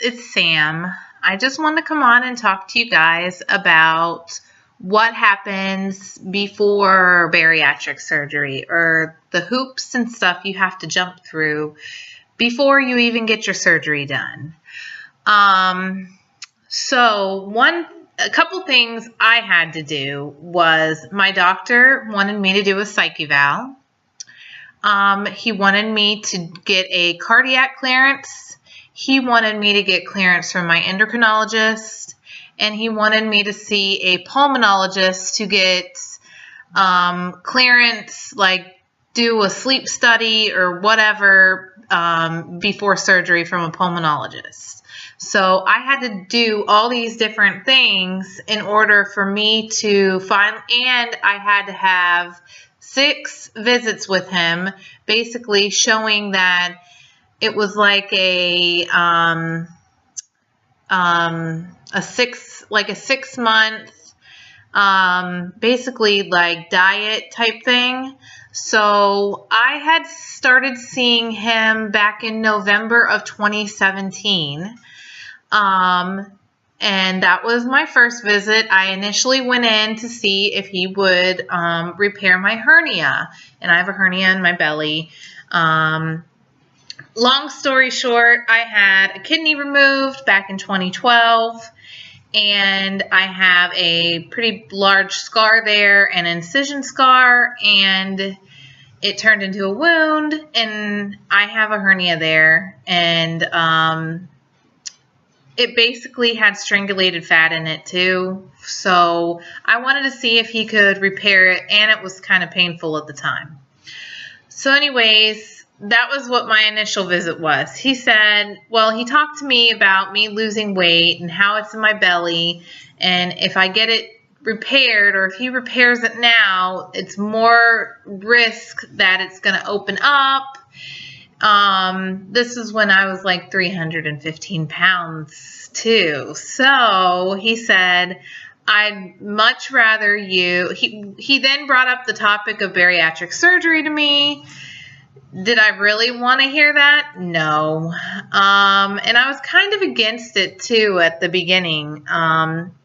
it's Sam. I just want to come on and talk to you guys about what happens before bariatric surgery, or the hoops and stuff you have to jump through before you even get your surgery done. A couple things I had to do was my doctor wanted me to do a psych eval. He wanted me to get a cardiac clearance. He wanted me to get clearance from my endocrinologist, and he wanted me to see a pulmonologist to get clearance, like do a sleep study or whatever before surgery from a pulmonologist. So I had to do all these different things in order for me to find, and I had to have 6 visits with him, basically showing that it was like a 6 month basically like diet type thing. So I had started seeing him back in November of 2017. And that was my first visit. I initially went in to see if he would repair my hernia, and I have a hernia in my belly. Long story short, I had a kidney removed back in 2012, and I have a pretty large scar there, an incision scar, and it turned into a wound, and I have a hernia there, and it basically had strangulated fat in it too. So I wanted to see if he could repair it, and it was kind of painful at the time. So anyways, that was what my initial visit was. He said, well, he talked to me about me losing weight and how it's in my belly, and if I get it repaired, or if he repairs it now, it's more risk that it's going to open up. This is when I was like 315 pounds too. So he said, I'd much rather you, he then brought up the topic of bariatric surgery to me. Did I really want to hear that? No. And I was kind of against it too at the beginning.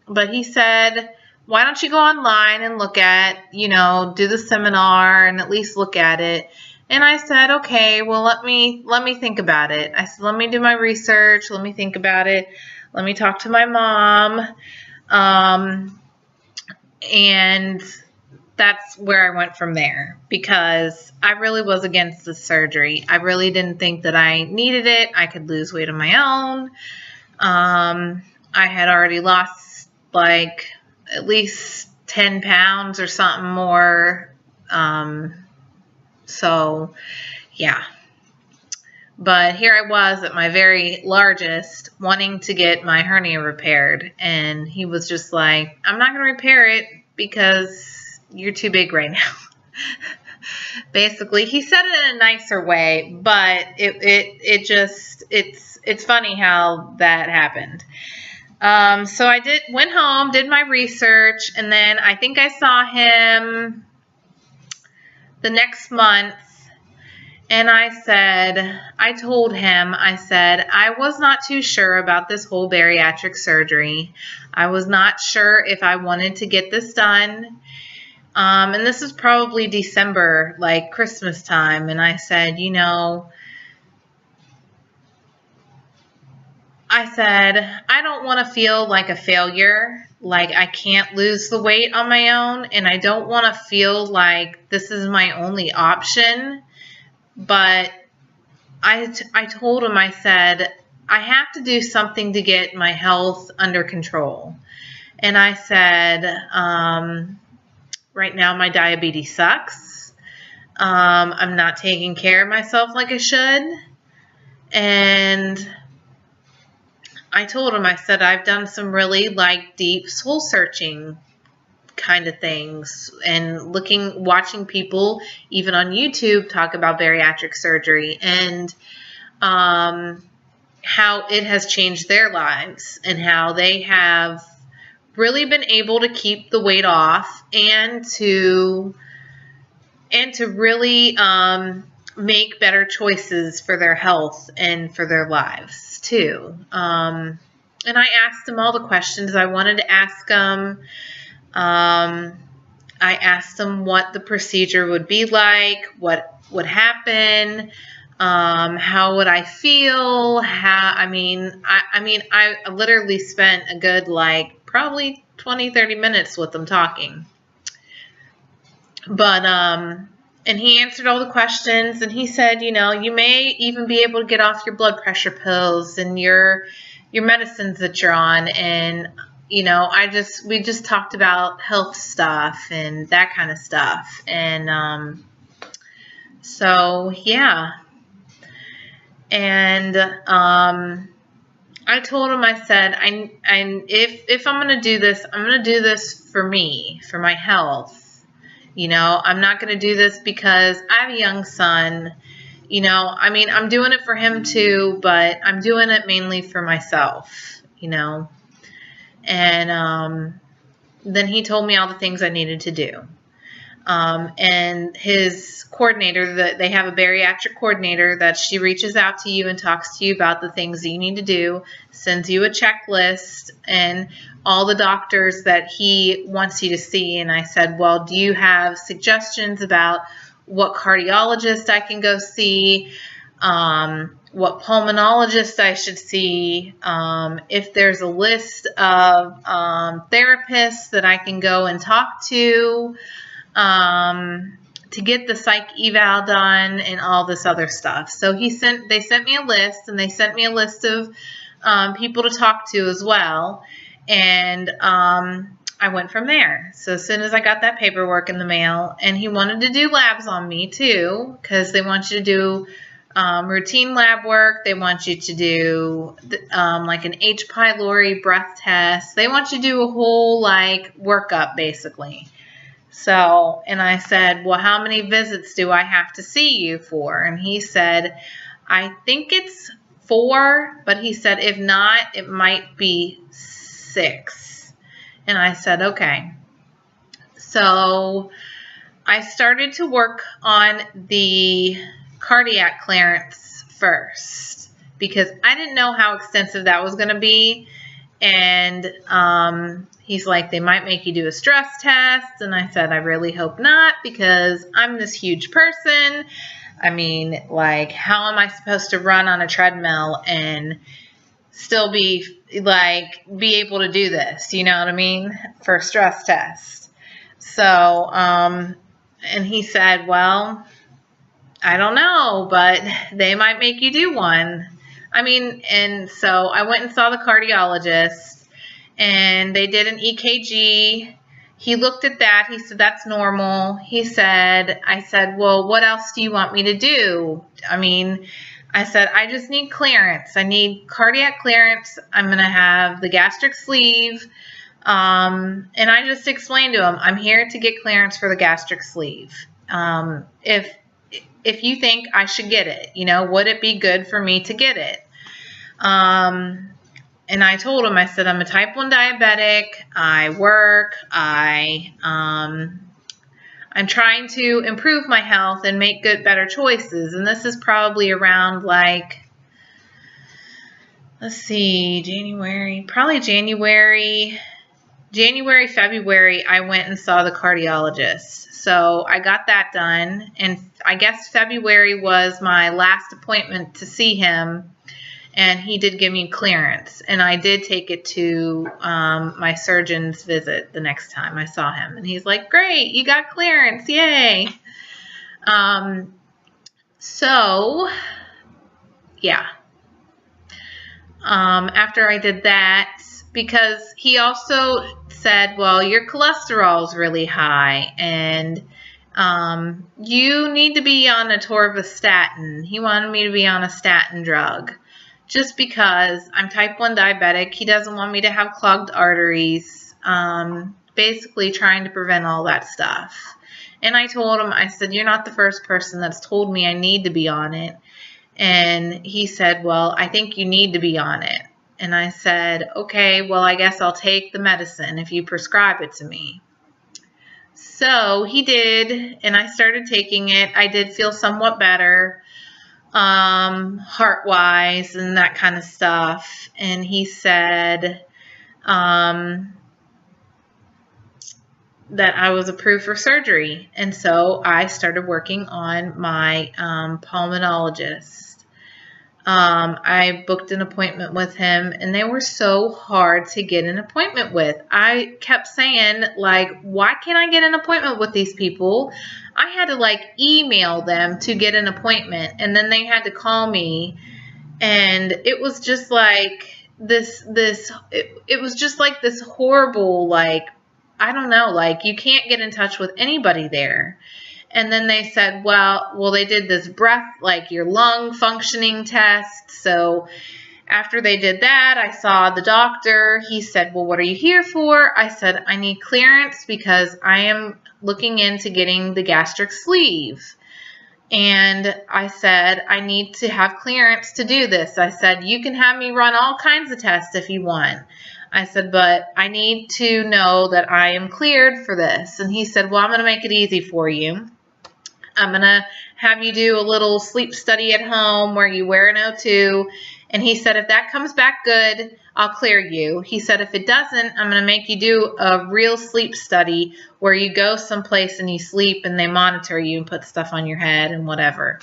But he said, why don't you go online and look at, do the seminar and at least look at it. And I said, okay, well, let me think about it. I said, let me do my research. Let me think about it. Let me talk to my mom. And that's where I went from there, because I really was against the surgery. I really didn't think that I needed it. I could lose weight on my own. I had already lost like at least 10 pounds or something more. So, yeah. But here I was at my very largest, wanting to get my hernia repaired. And he was just like, I'm not going to repair it because you're too big right now. Basically, he said it in a nicer way, but it's funny how that happened. So I went home, did my research, and then I think I saw him the next month, and I told him, I was not too sure about this whole bariatric surgery. I was not sure if I wanted to get this done. And this is probably December, like Christmas time. And I said, I don't want to feel like a failure, like I can't lose the weight on my own, and I don't want to feel like this is my only option. But I told him, I said, I have to do something to get my health under control. And I said, right now my diabetes sucks. I'm not taking care of myself like I should. And I told him, I said, I've done some really like deep soul searching kind of things, and watching people even on YouTube talk about bariatric surgery and how it has changed their lives, and how they have really been able to keep the weight off, and to really make better choices for their health and for their lives too. And I asked him all the questions I wanted to ask him. I asked him what the procedure would be like, what would happen, how would I feel, I literally spent a good, probably 20-30 minutes with him talking. But, and he answered all the questions, and he said, you may even be able to get off your blood pressure pills and your medicines that you're on. And, we just talked about health stuff and that kind of stuff. And, so, yeah. And, I told him, I said, if I'm going to do this, I'm going to do this for me, for my health. I'm not going to do this because I have a young son. I'm doing it for him too, but I'm doing it mainly for myself, And then he told me all the things I needed to do. And his coordinator, they have a bariatric coordinator that she reaches out to you and talks to you about the things that you need to do, sends you a checklist and all the doctors that he wants you to see. And I said, well, do you have suggestions about what cardiologist I can go see, what pulmonologist I should see, if there's a list of therapists that I can go and talk to get the psych eval done and all this other stuff. So they sent me a list, and they sent me a list of people to talk to as well. And I went from there. So as soon as I got that paperwork in the mail, and he wanted to do labs on me too, because they want you to do routine lab work. They want you to do like an H. pylori breath test. They want you to do a whole workup basically. So, and I said, well, how many visits do I have to see you for? And he said, I think it's 4, but he said, if not, it might be 6. And I said, okay. So I started to work on the cardiac clearance first because I didn't know how extensive that was going to be. And he's like, they might make you do a stress test. And I said, I really hope not, because I'm this huge person. How am I supposed to run on a treadmill and still be able to do this? You know what I mean? For a stress test. So, and he said, well, I don't know, but they might make you do one. And so I went and saw the cardiologist, and they did an EKG. He looked at that. He said, that's normal. I said, well, what else do you want me to do? I said, I just need clearance. I need cardiac clearance. I'm going to have the gastric sleeve. And I just explained to him, I'm here to get clearance for the gastric sleeve. If you think I should get it, would it be good for me to get it? And I told him, I said, I'm a type 1 diabetic. I work. I'm trying to improve my health and make better choices. And this is probably around let's see, January, February, I went and saw the cardiologist. So I got that done, and I guess February was my last appointment to see him, and he did give me clearance, and I did take it to my surgeon's visit the next time I saw him, and he's like, great, you got clearance, yay. So, yeah. After I did that, because he also said, well, your cholesterol is really high, and you need to be on atorvastatin. He wanted me to be on a statin drug just because I'm type 1 diabetic. He doesn't want me to have clogged arteries, basically trying to prevent all that stuff. And I told him, I said, you're not the first person that's told me I need to be on it. And he said, well, I think you need to be on it. And I said, okay, well, I guess I'll take the medicine if you prescribe it to me. So he did, and I started taking it. I did feel somewhat better, heart-wise and that kind of stuff. And he said that I was approved for surgery. And so I started working on my pulmonologist. I booked an appointment with him, and they were so hard to get an appointment with. I kept saying, like, why can't I get an appointment with these people? I had to, like, email them to get an appointment, and then they had to call me, and it was just like it was just like this horrible, like, I don't know, like, you can't get in touch with anybody there. And then they said, well, they did this breath, like your lung functioning test. So after they did that, I saw the doctor. He said, well, what are you here for? I said, I need clearance because I am looking into getting the gastric sleeve. And I said, I need to have clearance to do this. I said, you can have me run all kinds of tests if you want. I said, but I need to know that I am cleared for this. And he said, well, I'm going to make it easy for you. I'm going to have you do a little sleep study at home where you wear an O2. And he said, if that comes back good, I'll clear you. He said, if it doesn't, I'm going to make you do a real sleep study where you go someplace and you sleep and they monitor you and put stuff on your head and whatever.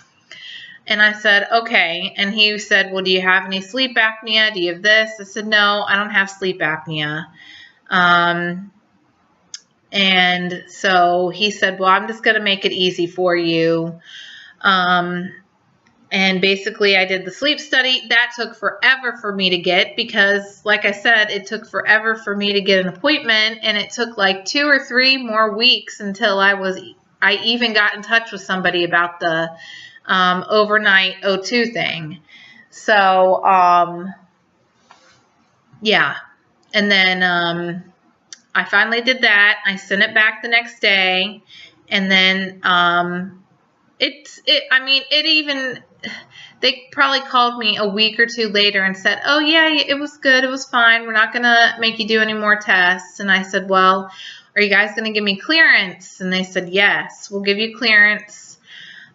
And I said, okay. And he said, well, do you have any sleep apnea? Do you have this? I said, no, I don't have sleep apnea. And so he said, well, I'm just going to make it easy for you. And basically I did the sleep study. That took forever for me to get because, like I said, it took forever for me to get an appointment, and it took like 2 or 3 more weeks until I even got in touch with somebody about the overnight O2 thing. So, yeah. And then I finally did that. I sent it back the next day, and then they probably called me a week or 2 later and said, oh yeah, it was good, it was fine, we're not gonna make you do any more tests. And I said, well, are you guys gonna give me clearance? And they said, yes, we'll give you clearance.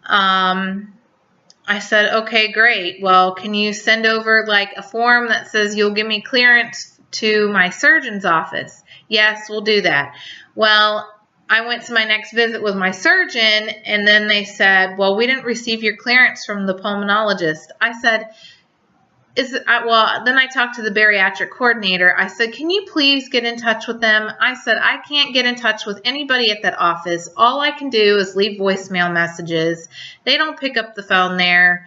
I said, okay, great. Well, can you send over like a form that says you'll give me clearance to my surgeon's office? Yes, we'll do that. Well, I went to my next visit with my surgeon, and then they said, well, we didn't receive your clearance from the pulmonologist. I said, then I talked to the bariatric coordinator. I said, can you please get in touch with them? I said, I can't get in touch with anybody at that office. All I can do is leave voicemail messages. They don't pick up the phone there.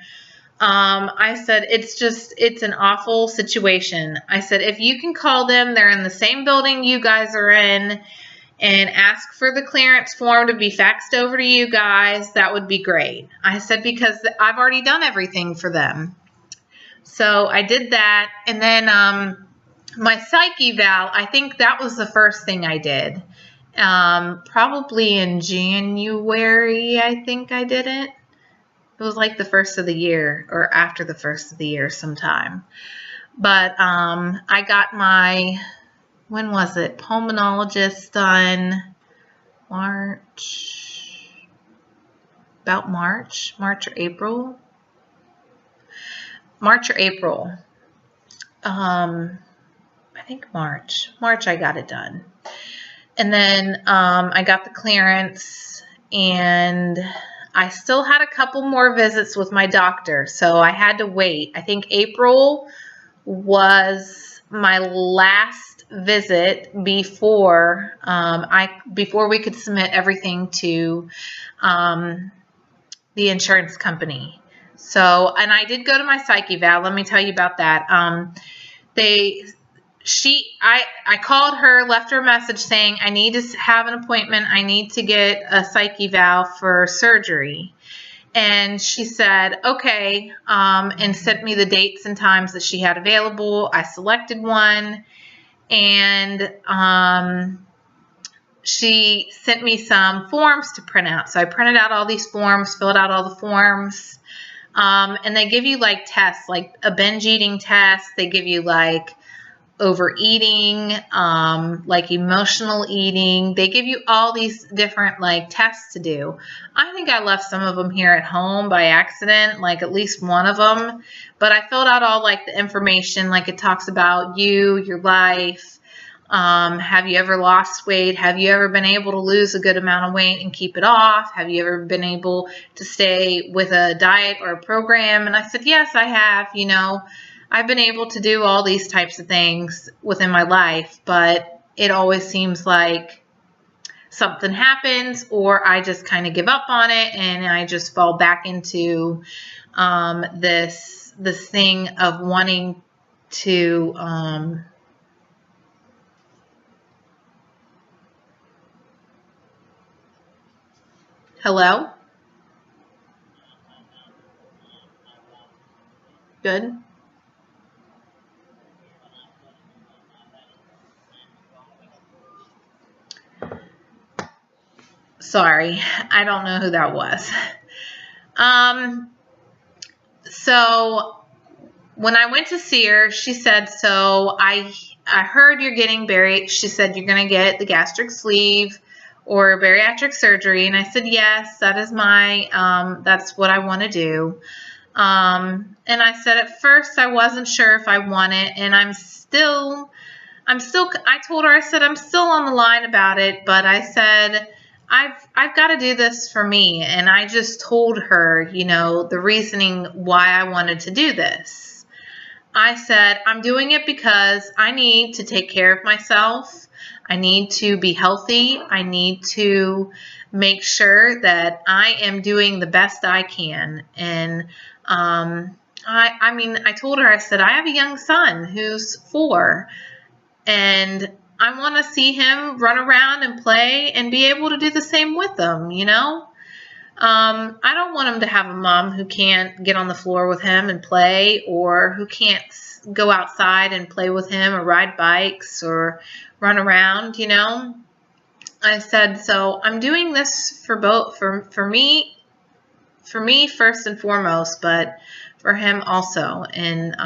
I said, it's an awful situation. I said, if you can call them, they're in the same building you guys are in, and ask for the clearance form to be faxed over to you guys, that would be great. I said, because I've already done everything for them. So I did that, and then my psych eval, I think that was the first thing I did. Probably in January, I think I did it. It was like the first of the year, or after the first of the year sometime. But I got my, when was it? Pulmonologist done about March or April. I think March I got it done. And then I got the clearance, and I still had a couple more visits with my doctor, so I had to wait. I think April was my last visit before we could submit everything to the insurance company. So, and I did go to my psych eval. Let me tell you about that. I called her, left her a message saying I need to have an appointment. I need to get a psych eval for surgery. And she said, okay, and sent me the dates and times that she had available. I selected one, and she sent me some forms to print out. So I printed out all these forms, filled out all the forms, and they give you like tests, like a binge eating test. They give you like overeating, like emotional eating. They give you all these different like tests to do. I think I left some of them here at home by accident, like at least one of them, but I filled out all like the information, like it talks about you, your life. Have you ever lost weight? Have you ever been able to lose a good amount of weight and keep it off? Have you ever been able to stay with a diet or a program? And I said, yes, I have. You know, I've been able to do all these types of things within my life, but it always seems like something happens or I just kind of give up on it and I just fall back into this thing of wanting to hello? Good. Sorry, I don't know who that was. So when I went to see her, she said, so I heard you're getting she said you're going to get the gastric sleeve or bariatric surgery. And I said, yes, that is that's what I want to do. And I said, at first I wasn't sure if I want it. And I told her, I said, I'm still on the line about it, but I said, I've got to do this for me. And I just told her, you know, the reasoning why I wanted to do this. I said, I'm doing it because I need to take care of myself. I need to be healthy. I need to make sure that I am doing the best I can. And I told her, I said, I have a young son who's 4, and I want to see him run around and play and be able to do the same with him, you know? I don't want him to have a mom who can't get on the floor with him and play, or who can't go outside and play with him or ride bikes or run around, you know? I said, so I'm doing this for me first and foremost, but for him also. And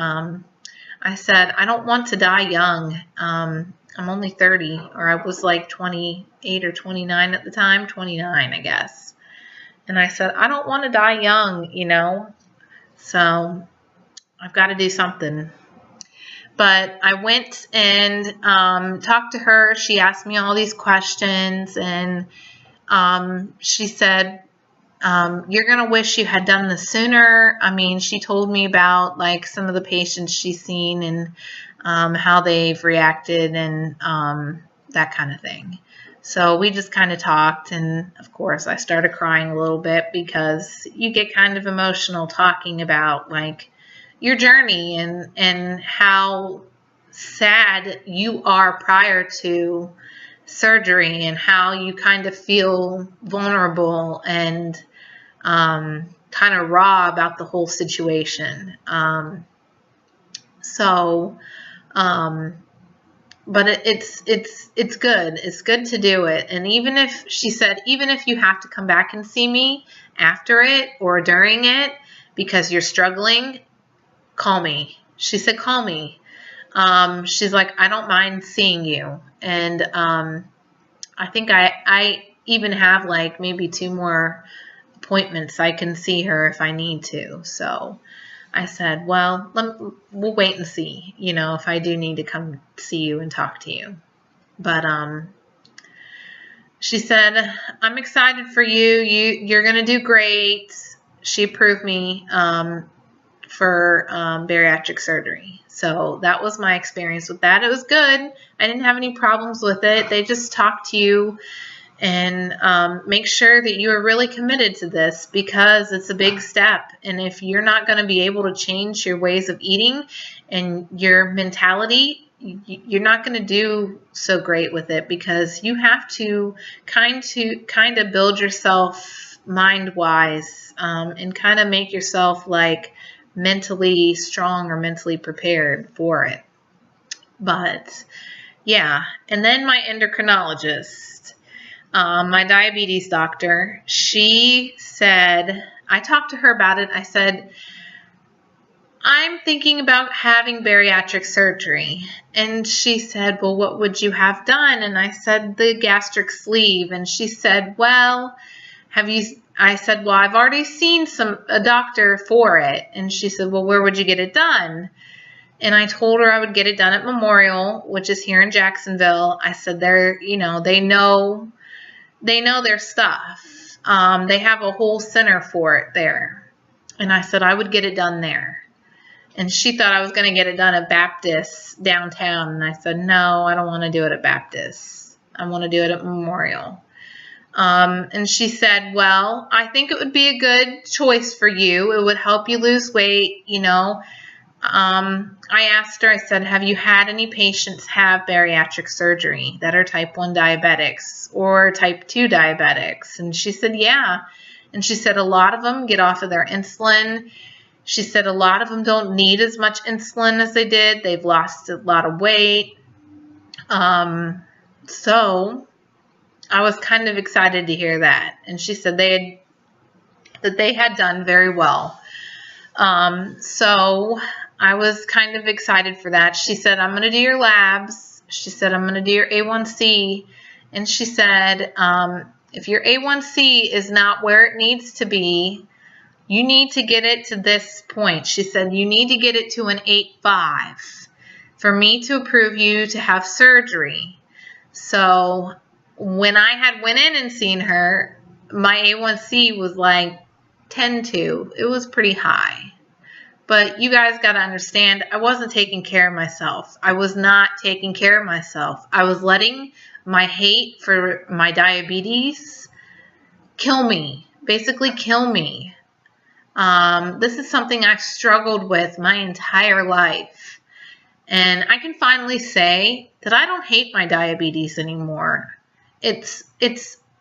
I said, I don't want to die young. I'm only 30, or I was like 28 or 29 at the time, 29, I guess. And I said, I don't want to die young, you know, so I've got to do something. But I went and talked to her. She asked me all these questions, and she said, you're going to wish you had done this sooner. I mean, she told me about like some of the patients she's seen and how they've reacted and that kind of thing. So we just kind of talked, and of course I started crying a little bit because you get kind of emotional talking about like your journey and how sad you are prior to surgery and how you kind of feel vulnerable and kind of raw about the whole situation. But it's good. It's good to do it. And even if, she said, even if you have to come back and see me after it or during it because you're struggling, call me. She said, call me. She's like, I don't mind seeing you. And I think I even have like maybe 2 more appointments. I can see her if I need to. So I said, well, we'll wait and see, you know, if I do need to come see you and talk to you. But she said, I'm excited for you. You're going to do great. She approved me for bariatric surgery. So that was my experience with that. It was good. I didn't have any problems with it. They just talk to you and make sure that you are really committed to this because it's a big step. And if you're not going to be able to change your ways of eating and your mentality, you're not going to do so great with it because you have to kind of build yourself mind-wise and kind of make yourself like mentally strong or mentally prepared for it. But yeah, and then my endocrinologist, my diabetes doctor, she said, I talked to her about it. I said, I'm thinking about having bariatric surgery. And she said, well, what would you have done? And I said, the gastric sleeve. And she said, well, I said, well, I've already seen a doctor for it. And she said, well, where would you get it done? And I told her I would get it done at Memorial, which is here in Jacksonville. I said, they know their stuff. They have a whole center for it there. And I said I would get it done there. And she thought I was going to get it done at Baptist downtown. And I said, no, I don't want to do it at Baptist. I want to do it at Memorial. And she said, well, I think it would be a good choice for you. It would help you lose weight, I asked her, I said, have you had any patients have bariatric surgery that are type 1 diabetics or type 2 diabetics? And she said, yeah. And she said a lot of them get off of their insulin. She said a lot of them don't need as much insulin as they did. They've lost a lot of weight. So I was kind of excited to hear that. And she said they had done very well. So I was kind of excited for that. She said, I'm going to do your labs. She said, I'm going to do your A1C. And she said, if your A1C is not where it needs to be, you need to get it to this point. She said, you need to get it to an 8.5 for me to approve you to have surgery. So when I had went in and seen her, my A1C was like 10.2. It was pretty high. But you guys got to understand, I wasn't taking care of myself. I was not taking care of myself. I was letting my hate for my diabetes kill me, basically kill me. This is something I've struggled with my entire life. And I can finally say that I don't hate my diabetes anymore. It's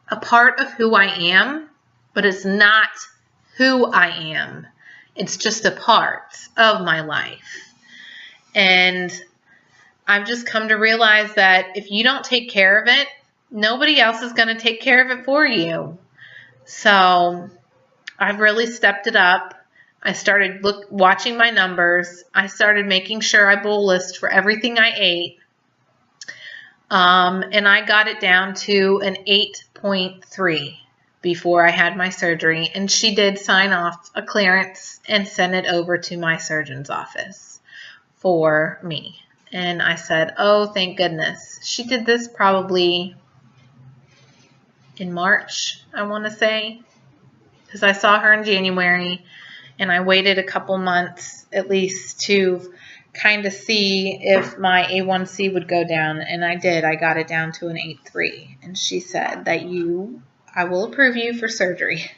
a part of who I am, but it's not who I am. It's just a part of my life. And I've just come to realize that if you don't take care of it, nobody else is going to take care of it for you. So I've really stepped it up. I started watching my numbers. I started making sure I bolused for everything I ate. And I got it down to an 8.3 before I had my surgery. And she did sign off a clearance and send it over to my surgeon's office for me. And I said, oh, thank goodness. She did this probably in March, I want to say, because I saw her in January and I waited a couple months at least to kind of see if my A1C would go down. And I did. I got it down to an 8.3. And she said that I will approve you for surgery.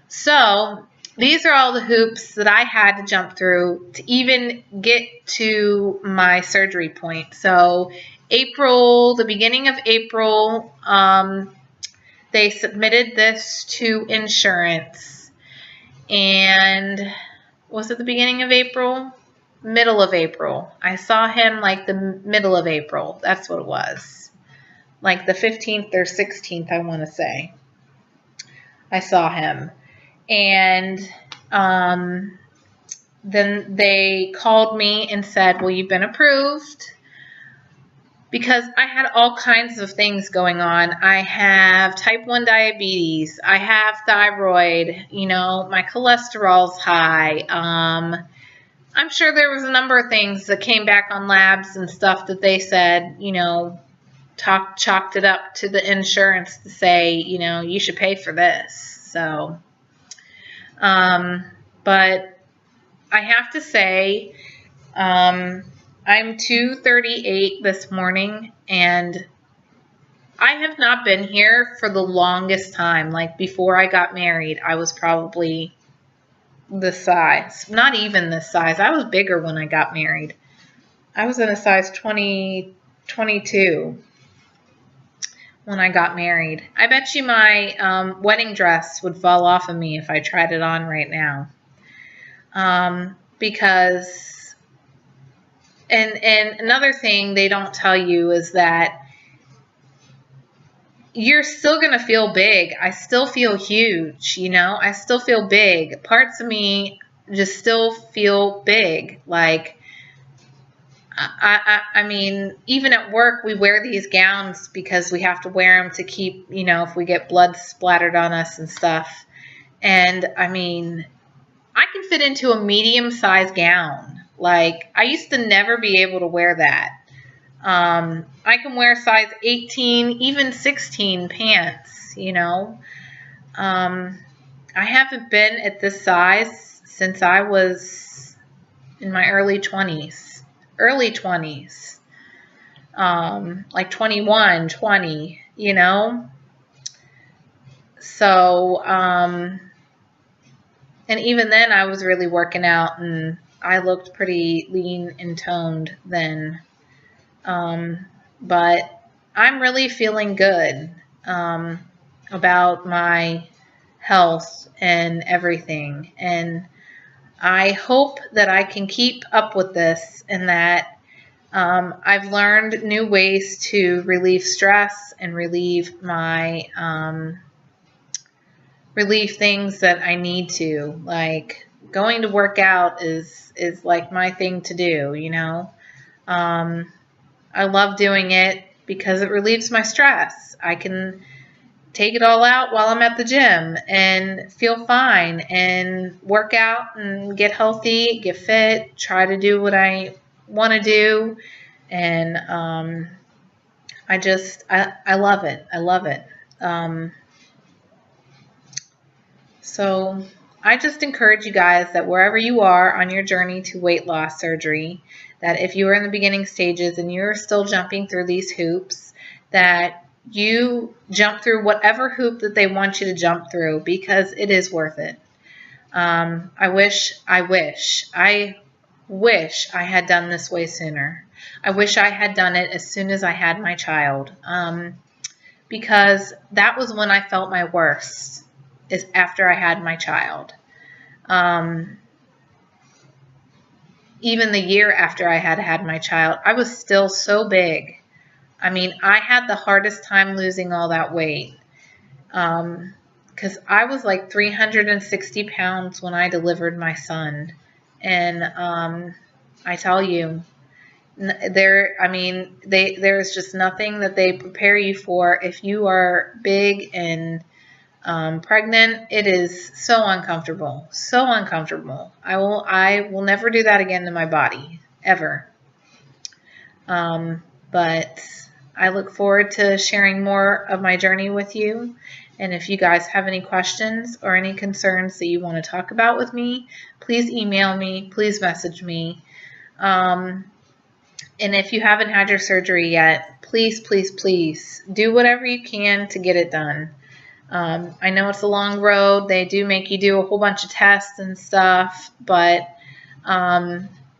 So these are all the hoops that I had to jump through to even get to my surgery point. So the beginning of April, they submitted this to insurance. And was it the beginning of April? Middle of April. I saw him like the middle of April. That's what it was. Like the 15th or 16th, I want to say. I saw him. And then they called me and said, well, you've been approved. Because I had all kinds of things going on. I have type 1 diabetes. I have thyroid. My cholesterol's high. I'm sure there was a number of things that came back on labs and stuff that they said, chalked it up to the insurance to say, you should pay for this. So, but I have to say, I'm 238 this morning, and I have not been here for the longest time. Like before I got married, I was probably this size. Not even this size. I was bigger when I got married. I was in a size 22 when I got married. I bet you my wedding dress would fall off of me if I tried it on right now. Because, and another thing they don't tell you is that you're still going to feel big. I still feel huge, I still feel big. Parts of me just still feel big. Like, I mean, even at work, we wear these gowns because we have to wear them to keep, you know, if we get blood splattered on us and stuff. And I mean, I can fit into a medium-sized gown. Like, I used to never be able to wear that. I can wear size 18, even 16 pants, you know. I haven't been at this size since I was in my early 20s. Like 21, 20, you know. So, and even then I was really working out and I looked pretty lean and toned then. But I'm really feeling good, about my health and everything. And I hope that I can keep up with this and that I've learned new ways to relieve stress and relieve my relieve things that I need to. Like going to work out is like my thing to do, you know. I love doing it because it relieves my stress. I can take it all out while I'm at the gym and feel fine and work out and get healthy, get fit, try to do what I want to do. And I love it. I love it. So I just encourage you guys that wherever you are on your journey to weight loss surgery, that if you are in the beginning stages and you're still jumping through these hoops, that you jump through whatever hoop that they want you to jump through because it is worth it. I wish I had done this way sooner. I wish I had done it as soon as I had my child, because that was when I felt my worst, is after I had my child. Even the year after I had my child, I was still so big. I mean, I had the hardest time losing all that weight, because I was like 360 pounds when I delivered my son. And I tell you, there's just nothing that they prepare you for if you are big and pregnant. It is so uncomfortable, so uncomfortable. I will never do that again to my body, ever. But I look forward to sharing more of my journey with you. And if you guys have any questions or any concerns that you want to talk about with me, please email me, please message me. And if you haven't had your surgery yet, please, please, please do whatever you can to get it done. I know it's a long road. They do make you do a whole bunch of tests and stuff, but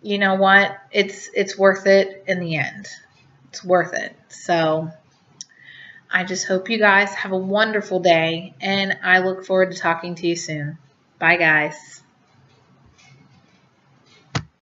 you know what? It's worth it in the end. It's worth it. So I just hope you guys have a wonderful day, and I look forward to talking to you soon. Bye, guys.